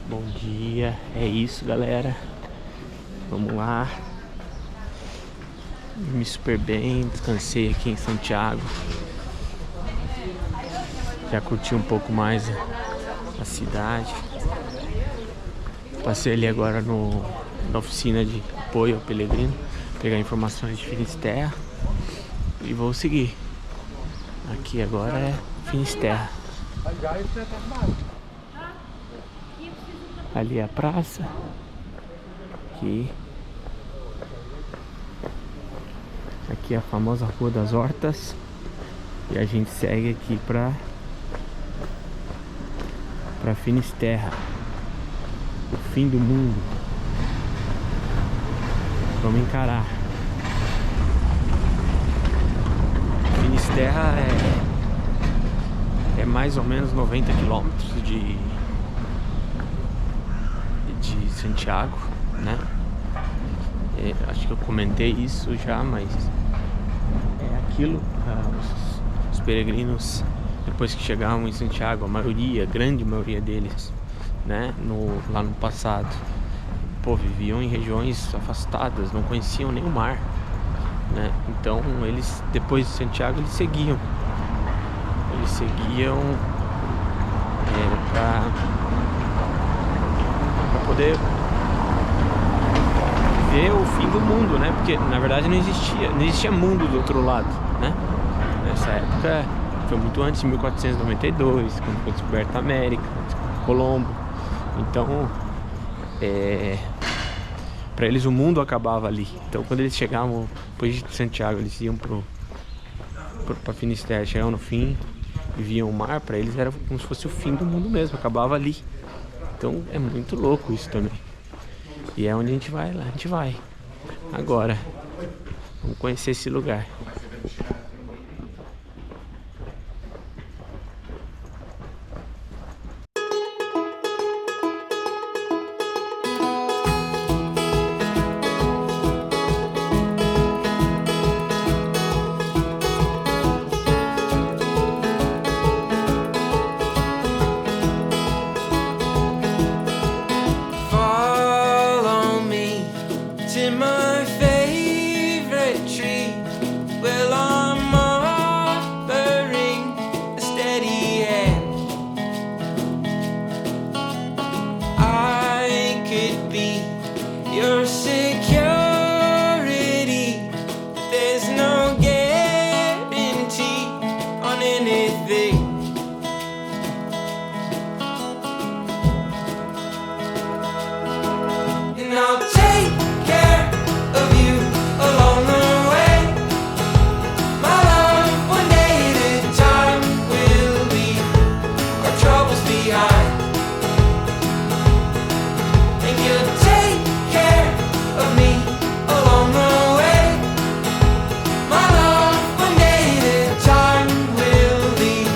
Bom dia, é isso, galera. Vamos lá. Dormi super bem, descansei aqui em Santiago. Já curti um pouco mais a cidade. Passei ali agora na oficina de apoio ao Pelegrino, pegar informações de Finisterra e vou seguir. Aqui agora é Finisterra. Ali é a praça. Aqui é a famosa Rua das Hortas. E a gente segue aqui pra Finisterra, o fim do mundo. Vamos encarar. Finisterra é mais ou menos 90 quilômetros de Santiago, né? Acho que eu comentei isso já, mas é aquilo. Os peregrinos, depois que chegavam em Santiago, a grande maioria deles, né, lá no passado, viviam em regiões afastadas, não conheciam nem o mar, né? Então eles, depois de Santiago, eles seguiam para poder ver o fim do mundo, né? Porque na verdade não existia mundo do outro lado, né? Nessa época foi muito antes de 1492, quando foi descoberta a América, Colombo. Então, para eles o mundo acabava ali. Então, quando eles chegavam depois de Santiago, eles iam para Finisterra, chegavam no fim e viam o mar. Para eles era como se fosse o fim do mundo mesmo, acabava ali. Então é muito louco isso também. E é onde a gente vai, lá a gente vai. Agora, vamos conhecer esse lugar. My favorite tree, well, I'm offering a steady hand. I could be your security, but there's no guarantee on anything. And I'll take care of you along the way. My love, one day at a time, will leave our troubles behind. And you'll take care of me along the way. My love, one day at a time, will leave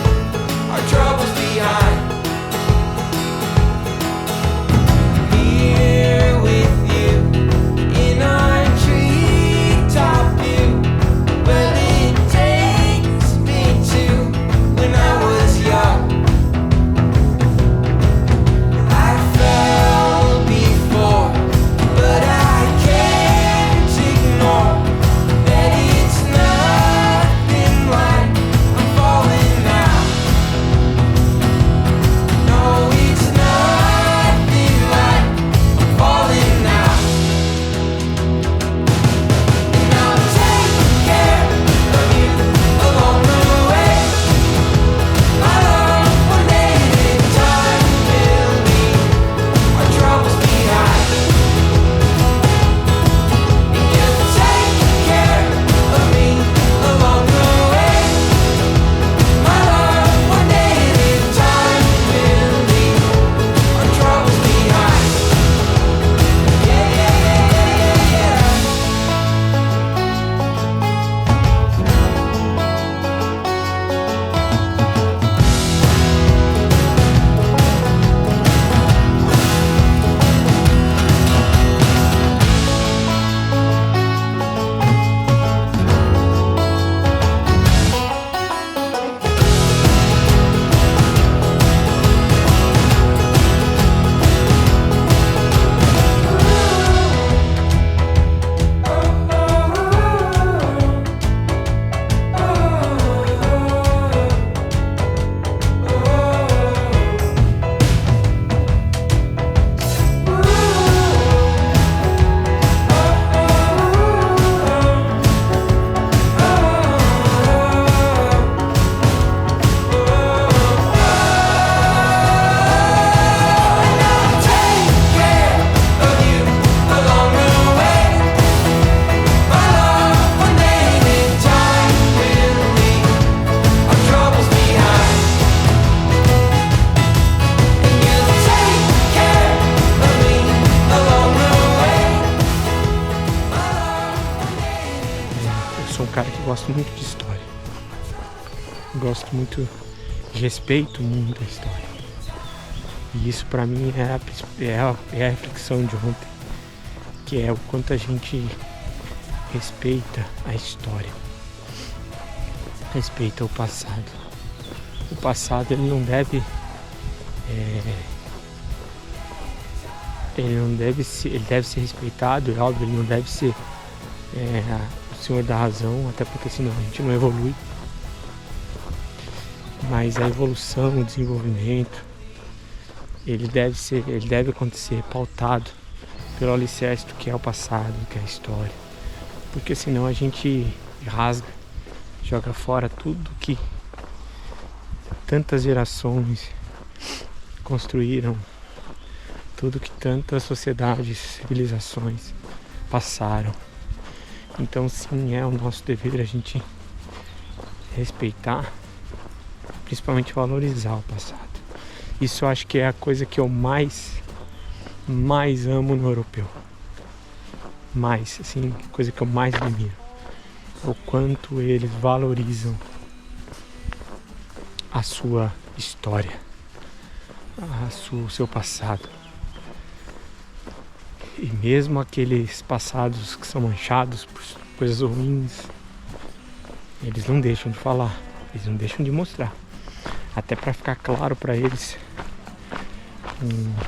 gosto muito de história. Gosto muito, respeito muito a história. E isso pra mim é a reflexão de ontem, que é o quanto a gente respeita a história, respeita o passado. O passado ele deve ser respeitado, é óbvio, ele não deve ser o senhor da razão, até porque senão a gente não evolui. Mas a evolução, o desenvolvimento, ele deve acontecer pautado pelo alicerce do que é o passado, do que é a história. Porque senão a gente rasga, joga fora tudo que tantas gerações construíram, tudo que tantas sociedades, civilizações passaram. Então sim, é o nosso dever a gente respeitar, principalmente valorizar o passado. Isso eu acho que é a coisa que eu mais amo no europeu. Mais, assim, a coisa que eu mais admiro. O quanto eles valorizam a sua história, o seu passado. E mesmo aqueles passados que são manchados por coisas ruins, eles não deixam de falar, eles não deixam de mostrar. Até para ficar claro para eles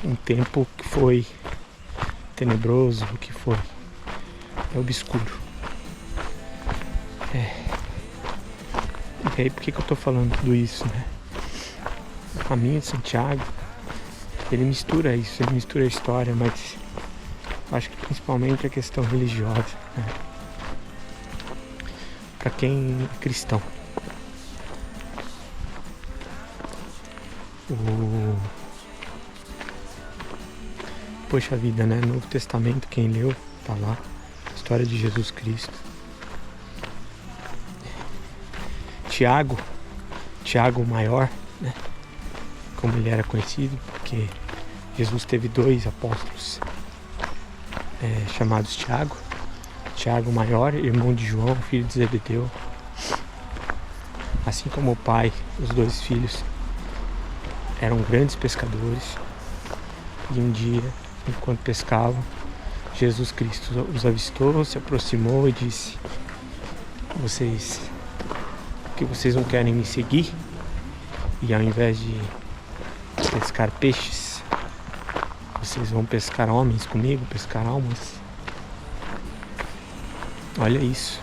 um tempo que foi tenebroso, que foi obscuro. E aí por que eu tô falando tudo isso, né? O caminho de Santiago, ele mistura isso, ele mistura a história, mas acho que principalmente a questão religiosa, né? Para quem é cristão. Poxa vida, né? Novo Testamento, quem leu, tá lá. História de Jesus Cristo. Tiago Maior, né? Como ele era conhecido, porque Jesus teve 2 apóstolos chamados Tiago. Tiago Maior, irmão de João, filho de Zebedeu. Assim como o pai, os 2 filhos eram grandes pescadores. E um dia, enquanto pescavam, Jesus Cristo os avistou, se aproximou e disse: que vocês não querem me seguir? E ao invés de pescar peixes, vocês vão pescar homens comigo, pescar almas? Olha isso.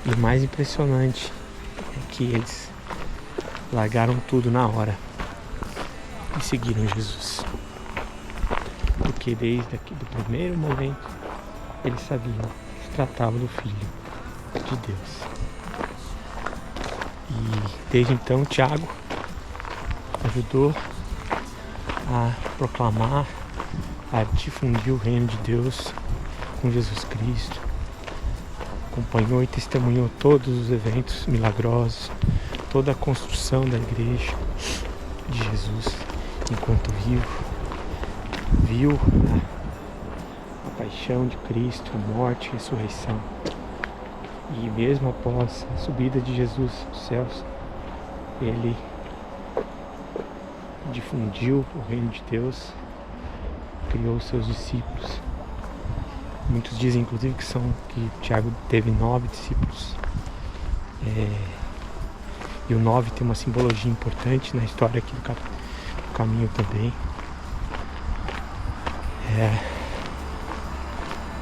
E o mais impressionante é que eles largaram tudo na hora e seguiram Jesus. Porque desde o primeiro momento eles sabiam que se tratava do Filho de Deus. E desde então Tiago ajudou a proclamar, a difundir o reino de Deus com Jesus Cristo. Acompanhou e testemunhou todos os eventos milagrosos, toda a construção da igreja de Jesus enquanto viu a paixão de Cristo, a morte e a ressurreição. E mesmo após a subida de Jesus aos céus, ele difundiu o reino de Deus, criou seus discípulos. Muitos dizem inclusive que Tiago teve 9 discípulos. E o 9 tem uma simbologia importante na história aqui do caminho também.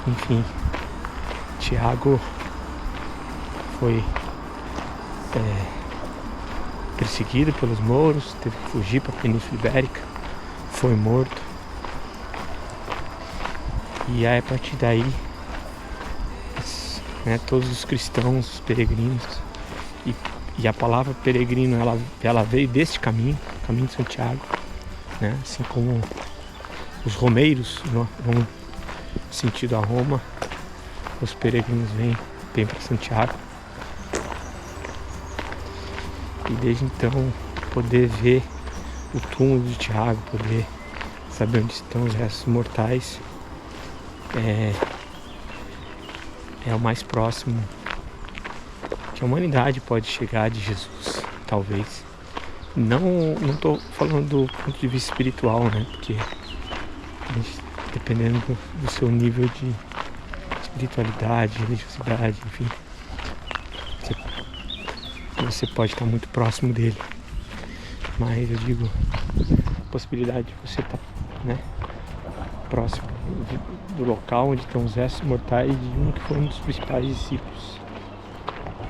Enfim, Tiago foi perseguido pelos mouros, teve que fugir para a Península Ibérica, foi morto. E aí, a partir daí, todos os cristãos, os peregrinos, e a palavra peregrino ela veio deste caminho de Santiago, né? Assim como os romeiros vão sentido a Roma, os peregrinos vêm para Santiago. E desde então poder ver o túmulo de Tiago, poder saber onde estão os restos mortais, é o mais próximo que a humanidade pode chegar de Jesus, talvez. Não tô falando do ponto de vista espiritual, né? Porque dependendo do seu nível de espiritualidade, religiosidade, enfim, você pode estar muito próximo dele. Mas eu digo, a possibilidade de você estar, né, próximo do local onde estão os restos mortais de um que foi um dos principais discípulos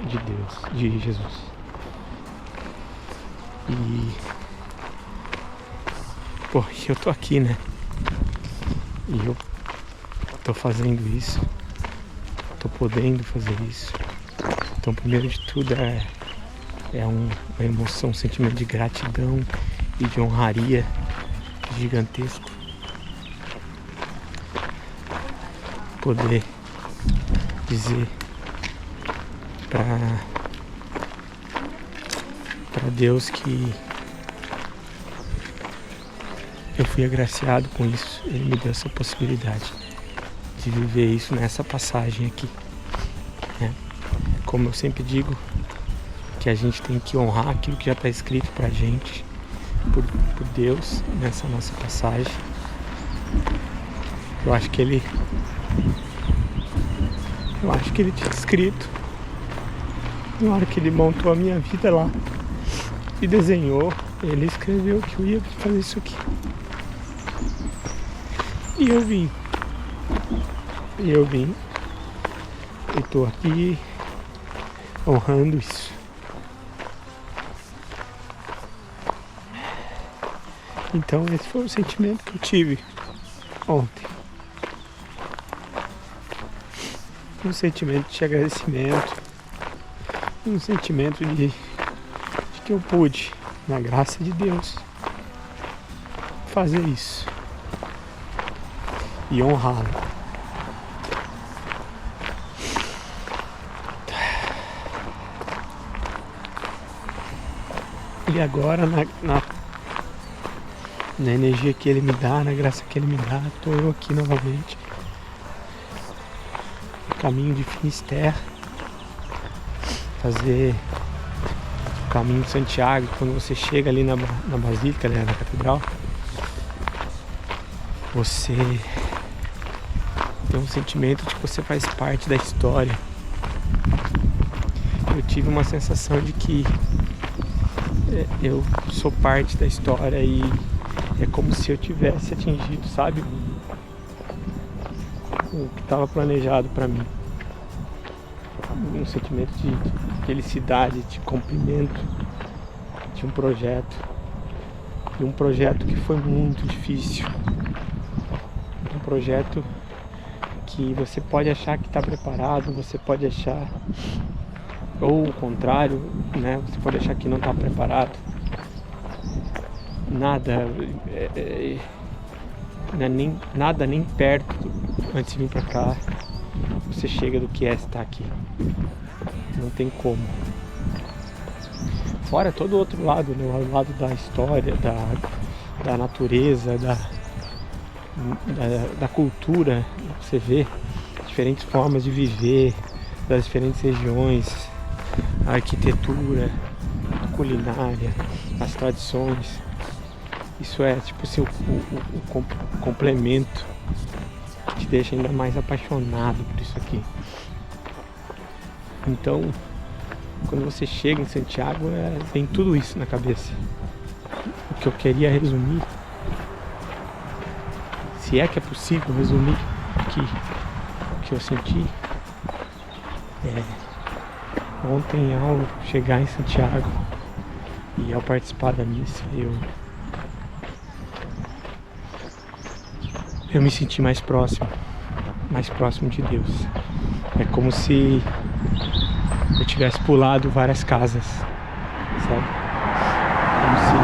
de Deus, de Jesus. E eu tô aqui, né? E eu tô fazendo isso, tô podendo fazer isso. Então, primeiro de tudo é uma emoção, um sentimento de gratidão e de honraria gigantesco. Poder dizer para Deus que eu fui agraciado com isso. Ele me deu essa possibilidade de viver isso nessa passagem aqui, né? Como eu sempre digo, que a gente tem que honrar aquilo que já está escrito pra gente por Deus nessa nossa passagem. Eu acho que ele tinha escrito na hora que ele montou a minha vida lá e desenhou. Ele escreveu que eu ia fazer isso aqui. E eu vim. E tô aqui honrando isso. Então esse foi o sentimento que eu tive ontem. Um sentimento de agradecimento. Um sentimento de que eu pude, na graça de Deus, fazer isso e honrá-lo. E agora na energia que ele me dá, na graça que ele me dá, estou eu aqui novamente no caminho de Finisterra, fazer o caminho de Santiago. Quando você chega ali na Basílica, né, na Catedral, você tem um sentimento de que você faz parte da história. Eu tive uma sensação de que eu sou parte da história e é como se eu tivesse atingido, sabe, o que estava planejado para mim. Um sentimento de felicidade, de cumprimento de um projeto. E um projeto que foi muito difícil. Um projeto que você pode achar que está preparado, você pode achar, ou o contrário, né? Você pode achar que não está preparado. Nada nem perto antes de vir para cá você chega do que é estar aqui. Não tem como. Fora todo o outro lado, né? O lado da história, da natureza, da cultura. Você vê diferentes formas de viver das diferentes regiões, a arquitetura, a culinária, as tradições. Isso é tipo assim, o complemento que te deixa ainda mais apaixonado por isso aqui. Então, quando você chega em Santiago, vem tudo isso na cabeça. O que eu queria resumir, se é que é possível resumir o que eu senti, ontem ao chegar em Santiago e ao participar da missa, eu me senti mais próximo de Deus. É como se eu tivesse pulado várias casas, sabe? Como se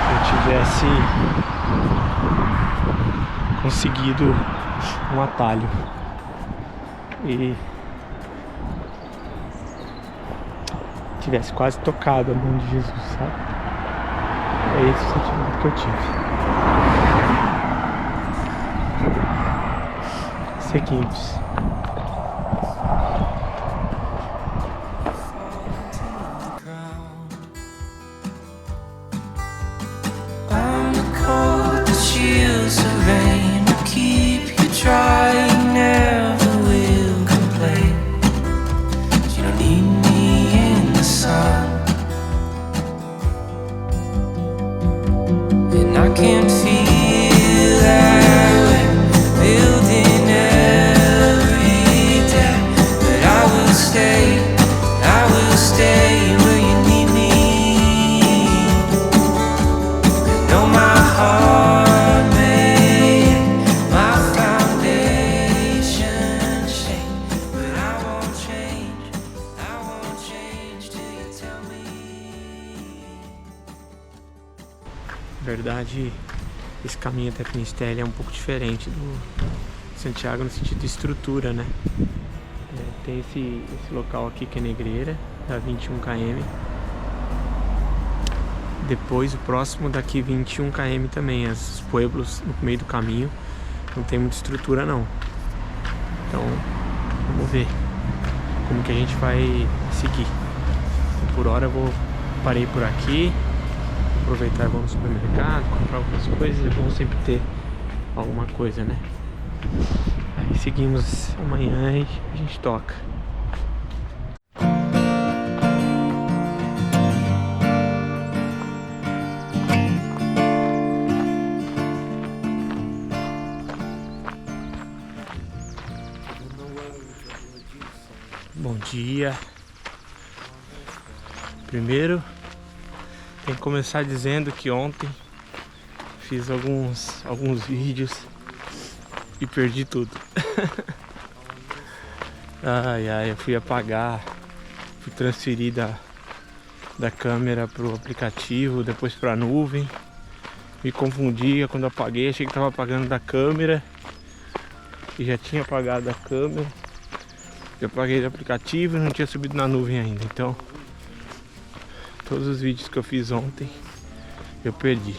eu tivesse conseguido um atalho e tivesse quase tocado a mão de Jesus, sabe? É esse o sentimento que eu tive. Seguimos. Na verdade, esse caminho até Finisterre é um pouco diferente do Santiago no sentido de estrutura, né? Tem esse local aqui que é Negreira, dá 21 km. Depois o próximo daqui 21 km também, os pueblos no meio do caminho. Não tem muita estrutura não. Então, vamos ver como que a gente vai seguir. Então, por hora eu parei por aqui. Aproveitar e vou no supermercado, comprar algumas coisas. É bom sempre ter alguma coisa, né? Aí seguimos amanhã e a gente toca. Bom dia. Primeiro, tem que começar dizendo que ontem fiz alguns vídeos e perdi tudo. Ai, eu fui apagar, fui transferir da câmera pro aplicativo, depois pra nuvem. Me confundia quando apaguei, achei que estava apagando da câmera e já tinha apagado da câmera. Eu apaguei do aplicativo e não tinha subido na nuvem ainda, então todos os vídeos que eu fiz ontem eu perdi.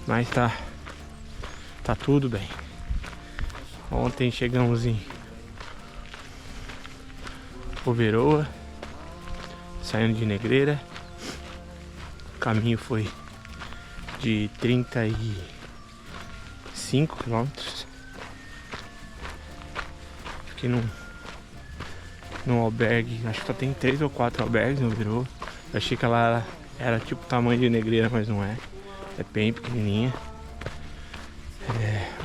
Mas tá tudo bem. Ontem chegamos em Poveroa, saindo de Negreira. O caminho foi de 35 km. Fiquei num albergue, acho que só tem 3 ou 4 albergues no Poveroa. Eu achei que ela era tipo tamanho de Negreira, mas não é. É bem pequenininha.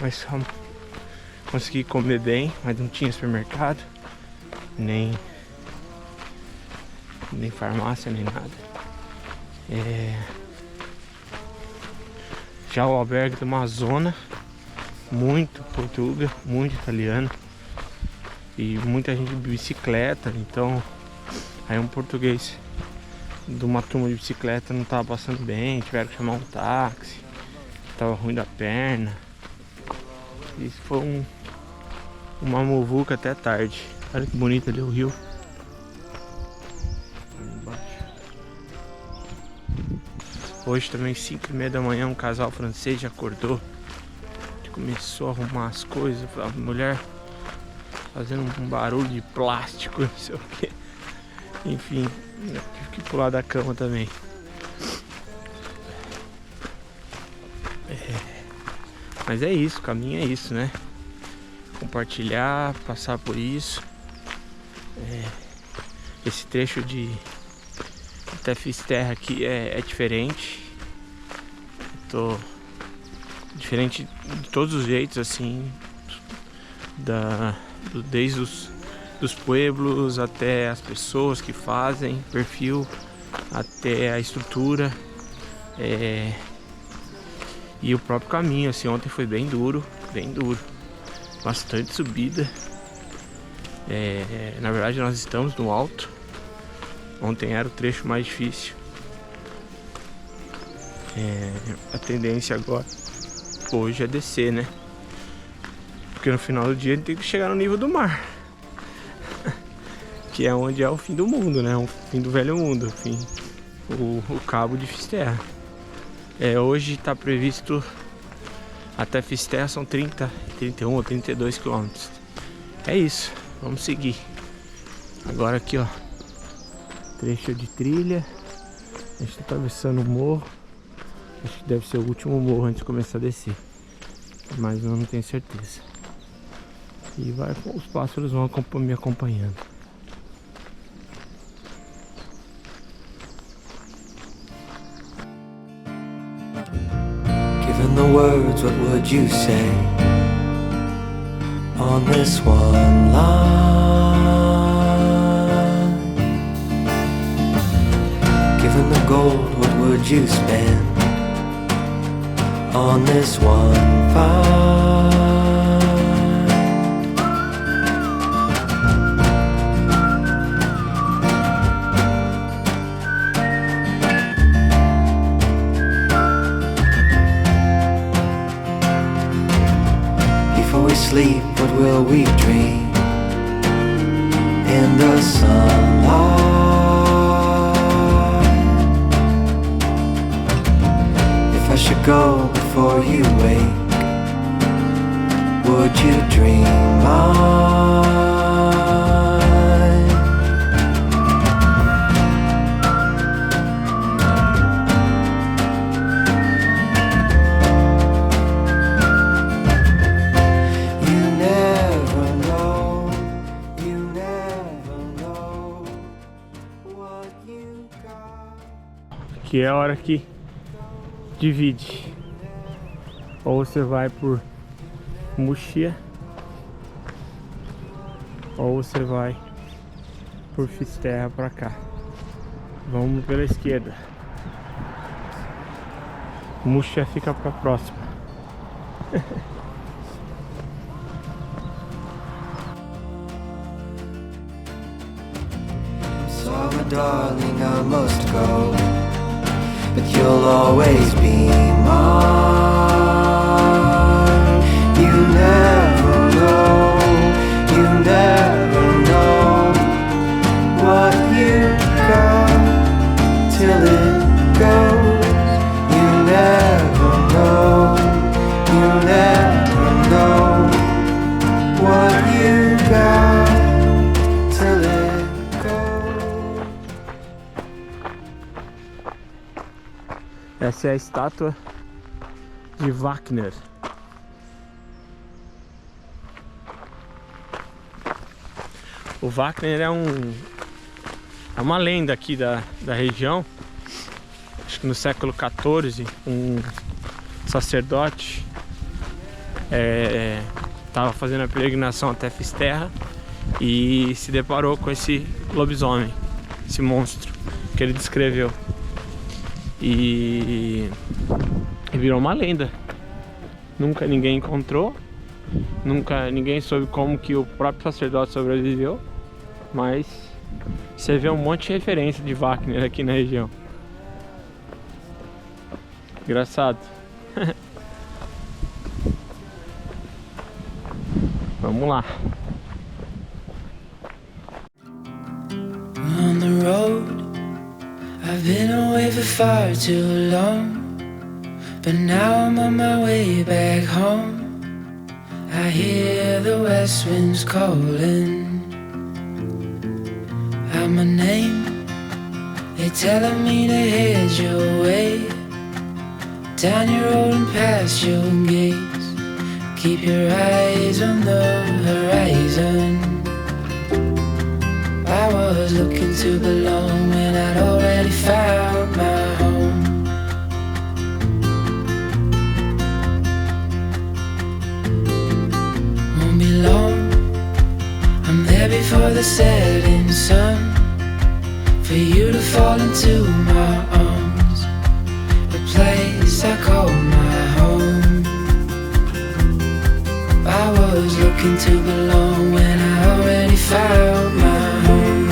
Mas só consegui comer bem, mas não tinha supermercado, nem farmácia, nem nada. Já o albergue tem uma zona muito portuguesa, muito italiano e muita gente de bicicleta, então aí um português de uma turma de bicicleta não tava passando bem, tiveram que chamar um táxi, tava ruim da perna. Isso foi uma muvuca até tarde. Olha que bonito ali o rio. Hoje também 5h30 da manhã um casal francês já acordou, começou a arrumar as coisas, a mulher fazendo um barulho de plástico, não sei o que. Enfim, eu tive que pular da cama também. Mas é isso, o caminho é isso, né? Compartilhar, passar por isso. Esse trecho de até Finisterre aqui é diferente. Tô diferente de todos os jeitos, assim, desde dos pueblos até as pessoas que fazem, perfil, até a estrutura. E o próprio caminho, assim, ontem foi bem duro. Bastante subida. Na verdade nós estamos no alto. Ontem era o trecho mais difícil. A tendência agora, hoje, é descer, né? Porque no final do dia a gente tem que chegar no nível do mar. Que é onde é o fim do mundo, né? O fim do velho mundo, o cabo de Finisterre. Hoje está previsto até Finisterre são 30, 31 ou 32 km. É isso, vamos seguir. Agora aqui, ó, trecho de trilha. A gente tá atravessando o morro. Acho que deve ser o último morro antes de começar a descer, mas eu não tenho certeza. E os pássaros vão me acompanhando. Given the words, what would you say on this one line? Given the gold, what would you spend on this one find? will we dream in the sunlight? If I should go before you wake, would you dream mine? Que é a hora que divide. Ou você vai por Muxia, ou você vai por Fisterra pra cá. Vamos pela esquerda. Muxia fica pra próxima. So my darling, I must go, but you'll always be mine. You never know what you got till it goes. You never know what you got till it goes. Essa é a estátua de Wagner. O Wagner é uma lenda aqui da região. Acho que no século XIV, um sacerdote estava fazendo a peregrinação até Fisterra e se deparou com esse lobisomem, esse monstro que ele descreveu. E virou uma lenda. Nunca ninguém encontrou, nunca ninguém soube como que o próprio sacerdote sobreviveu, mas você vê um monte de referência de Wagner aqui na região. Engraçado. Vamos lá. On the road, I've been away for far too long, but now I'm on my way back home. I hear the west winds calling out my name. They're telling me to head your way, down your road and past your gates. Keep your eyes on the horizon. I was looking to belong when I'd already found my home. Won't be long, I'm there before the setting sun, for you to fall into my arms, a place I call my home. I was looking to belong when I already found my home.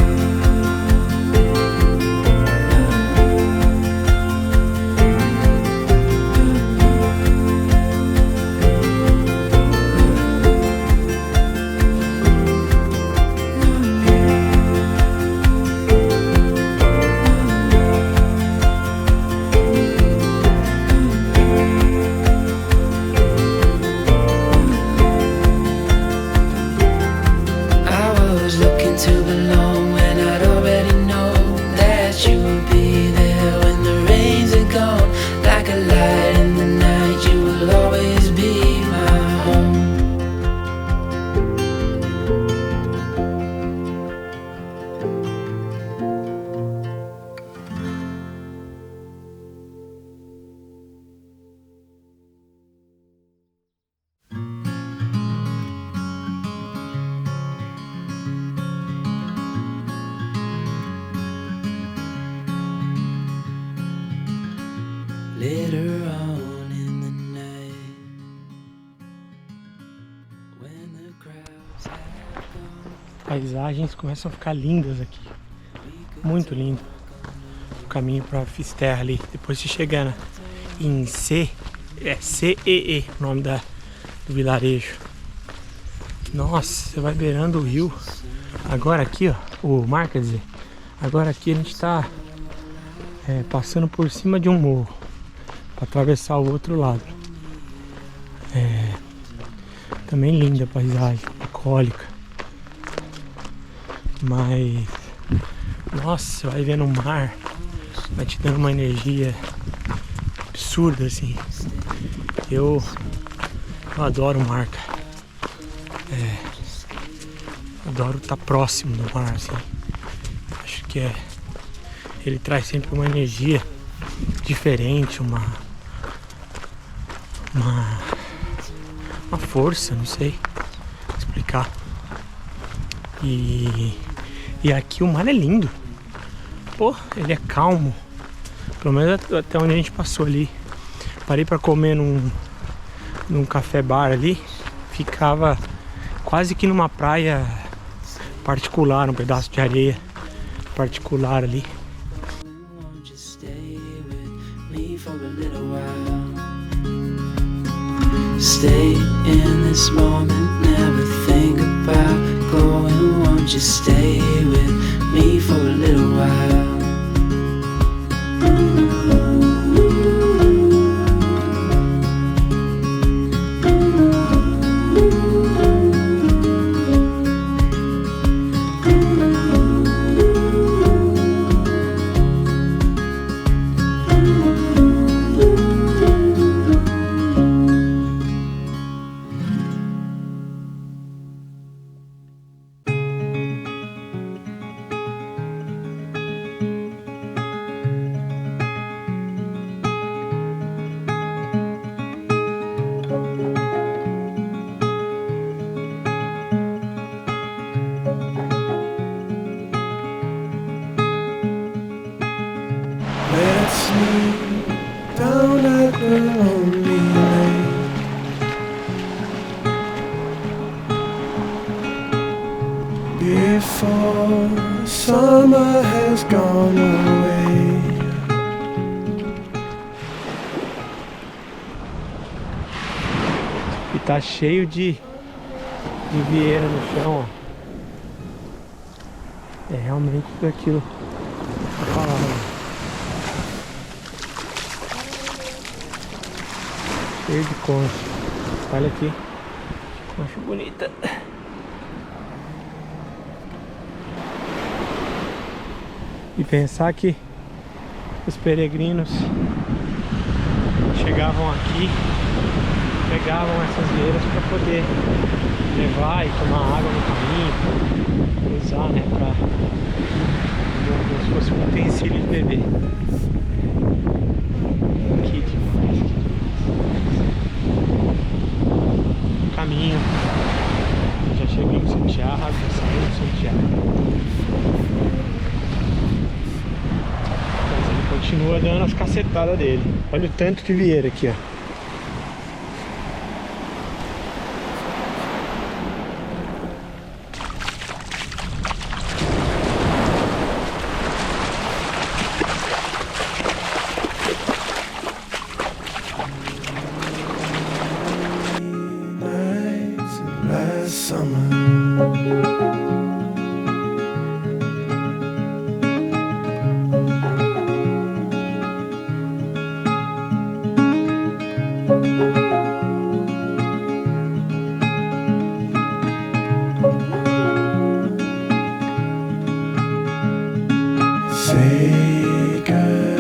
Later on in the night, when the crowds have gone, Paisagens começam a ficar lindas aqui. Muito lindo. O caminho para Fisterra ali. Depois de chegar em CEE, o nome do vilarejo. Nossa, você vai beirando o rio. Agora aqui, ó, o mar, quer dizer. Agora aqui a gente tá passando por cima de um morro para atravessar o outro lado. Também linda a paisagem, bucólica. Mas, nossa, você vai vendo o mar, vai te dando uma energia absurda, assim. Eu adoro o mar, cara. Adoro estar próximo do mar, assim. Acho que ele traz sempre uma energia diferente, uma força, não sei explicar. E aqui o mar é lindo. Pô, ele é calmo. Pelo menos até onde a gente passou ali. Parei pra comer num café bar ali. Ficava quase que numa praia particular, um pedaço de areia particular ali. Stay in this moment, never think about going. Won't you stay with me for a little while? Let's sleep down at the lonely lake. Before summer has gone away. E tá cheio de vieira no chão, ó. É realmente tudo aquilo que eu falava, né? Cheio de concha. Olha aqui, concha bonita. E pensar que os peregrinos chegavam aqui, pegavam essas vieiras para poder levar e tomar água no caminho, usar, né, como se fosse um utensílio de bebê. Que demais. Caminho, já cheguei em Santiago, já saí de Santiago. Mas ele continua dando as cacetadas dele. Olha o tanto de vieira aqui, ó. Say goodbye,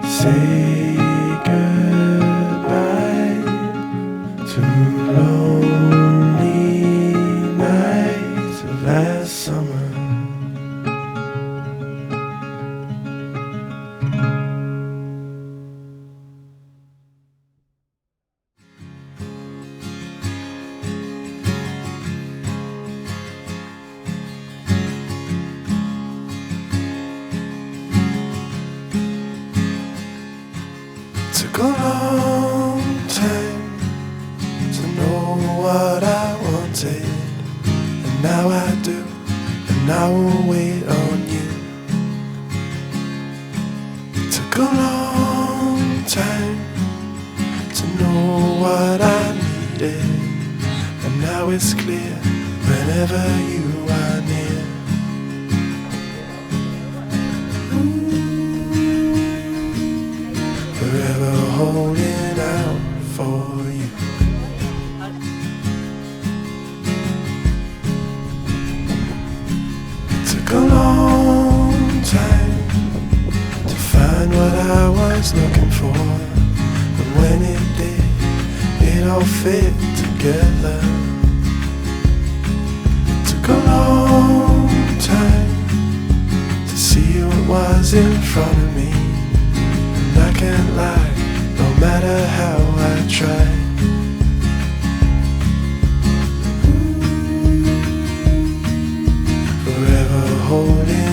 say goodbye to lonely nights of last summer. Took a long time to know what I wanted, and now I do, and I will wait on you. Took a long time to know what I need, did, and now it's clear whenever you are near. Forever holding out for you. It took a long time to find what I was looking for, but when it did, it all fit together. It took a long time to see what was in front of me, and I can't lie, no matter how I try. Forever holding